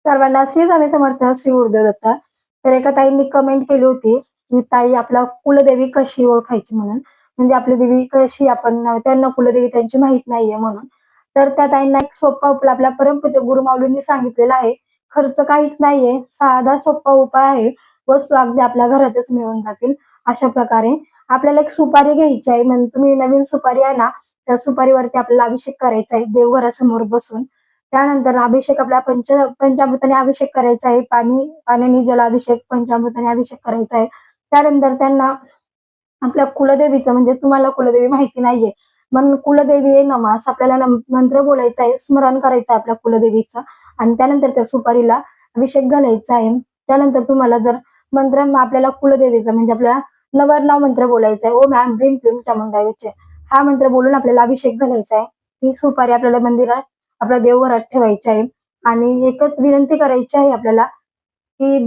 सर्वांना श्री स्वामी समर्थ, श्री गुरुदेव दत्त. तर एका ताईंनी कमेंट केली होती, की ताई आपला कुलदेवी कशी ओळखायची म्हणून. म्हणजे आपली देवी कशी आपण त्यांना कुलदेवी त्यांची माहीत नाहीये म्हणून. तर त्या ताईंना एक सोपा उपाय आपल्या परमपूज्य गुरुमाऊलींनी सांगितलेला आहे. खर्च काहीच नाहीये. साधा सोपा उपाय आहे. वस्तू अगदी आपल्या घरातच मिळून जातील. अशा प्रकारे आपल्याला एक सुपारी घ्यायची आहे. म्हणजे तुम्ही नवीन सुपारी आहे ना, त्या सुपारीवरती आपल्याला अभिषेक करायचा आहे देवघरासमोर बसून. त्यानंतर अभिषेक आपला पंचामृताने अभिषेक करायचा आहे. पाण्याने जलाभिषेक, पंचामृताने अभिषेक करायचा आहे. त्यानंतर त्यांना आपल्या कुलदेवीचं म्हणजे तुम्हाला कुलदेवी माहिती नाहीये. मग कुलदेवी नमः असं आपल्याला मंत्र बोलायचा आहे, स्मरण करायचं आहे आपल्या कुलदेवीचं आणि त्यानंतर त्या सुपारीला अभिषेक घालायचा आहे. त्यानंतर तुम्हाला जर मंत्र आपल्याला कुलदेवीचा म्हणजे आपल्याला नवरनाव मंत्र बोलायचा आहे. ओम ऐं ह्रीं क्लीं चामुंडाय हा मंत्र बोलून आपल्याला अभिषेक घालायचा आहे. ही सुपारी आपल्याला मंदिरात आपल्या देवघरात ठेवायची आहे आणि एकच विनंती करायची आहे आपल्याला, की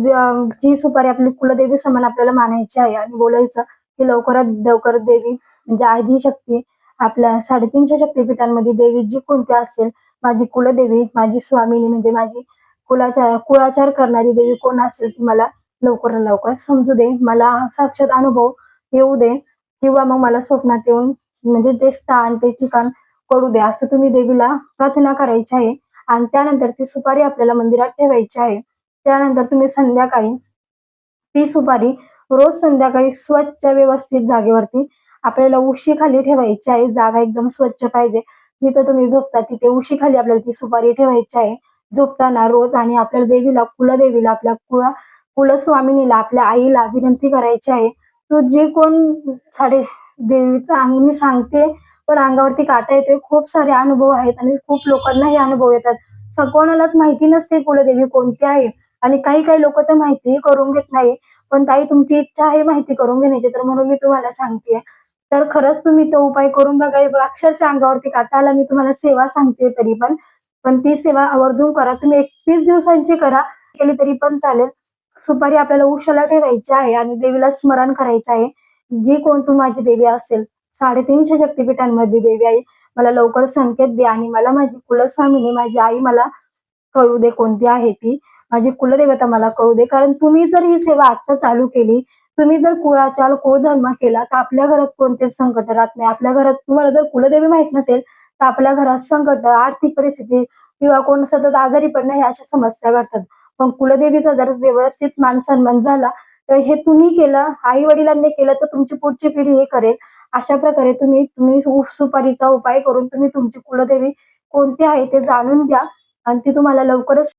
जी सुपारी आपली कुलदेवी समान आपल्याला मानायची आहे आणि बोलायचं की लवकरात लवकर देवी म्हणजे आदिशक्ती आपल्या 350 शक्तिपीठांमध्ये देवी जी कोणती असेल, माझी कुलदेवी, माझी स्वामिनी म्हणजे माझी कुळाचार करणारी देवी कोण असेल ती मला लवकरात लवकर समजू दे, मला साक्षात अनुभव येऊ दे किंवा मग मला स्वप्नात येऊन म्हणजे ते स्थान, ते ठिकाण करू दे, असं तुम्ही देवीला प्रार्थना करायची आहे आणि त्यानंतर ती सुपारी आपल्याला मंदिरात ठेवायची आहे. त्यानंतर तुम्ही संध्याकाळी ती सुपारी रोज संध्याकाळी स्वच्छ व्यवस्थित जागेवरती आपल्याला उशीखाली ठेवायची आहे. जागा एकदम स्वच्छ पाहिजे. जिथं तुम्ही झोपता तिथे उशीखाली आपल्याला ती सुपारी ठेवायची आहे. झोपताना रोज आणि आपल्या देवीला, कुलदेवीला, आपल्या कुलस्वामिनीला, आपल्या आईला विनंती करायची आहे. तू जे कोण साडे देवीचा मी सांगते पण अंगावरती काटा येतोय. खूप सारे अनुभव आहेत आणि खूप लोकांना हे अनुभव येतात. कोणालाच माहिती नसते कुलदेवी कोणती आहे आणि काही काही लोक तर माहिती करून घेत नाही. पण ताई तुमची इच्छा आहे माहिती करून घेण्याची तर म्हणून मी तुम्हाला सांगतेय. तर खरंच तुम्ही तो उपाय करून बघा. अक्षरशः अंगावरती काटा आला. मी तुम्हाला सेवा सांगते तरी पण. पण ती सेवा आवर्जून करा. तुम्ही 31 दिवसांची करा. केली तरी पण चालेल. सुपारी आपल्याला उशाला ठेवायची आहे आणि देवीला स्मरण करायचं आहे. जी कोण तू माझी देवी असेल, 350 शक्तिपीठांमध्ये देवी आई, मला लवकर संकेत दे आणि मला माझी कुलस्वामिनी, माझी आई मला कळू दे कोणती आहे ती. माझी कुलदेवता मला कळू दे. कारण तुम्ही जर ही सेवा आता चालू केली, तुम्ही जर कुळधर्म केला तर आपल्या घरात कोणतेच संकट राहत नाही. आपल्या घरात तुम्हाला जर कुलदेवी माहित नसेल तर आपल्या घरात संकट, आर्थिक परिस्थिती किंवा कोण सतत आजारी पडणं ह्या अशा समस्या घडतात. पण कुलदेवीचा जर व्यवस्थित मान सन्मान झाला तर हे तुम्ही केलं, आई वडिलांनी केलं तर तुमची पुढची पिढी हे करेल. अशा प्रकारे तुम्ही तुम्ही सुपारीचा उपाय करून तुम्ही तुमची कुलदेवी कोणती आहे ते जाणून घ्या आणि ती तुम्हाला लवकरच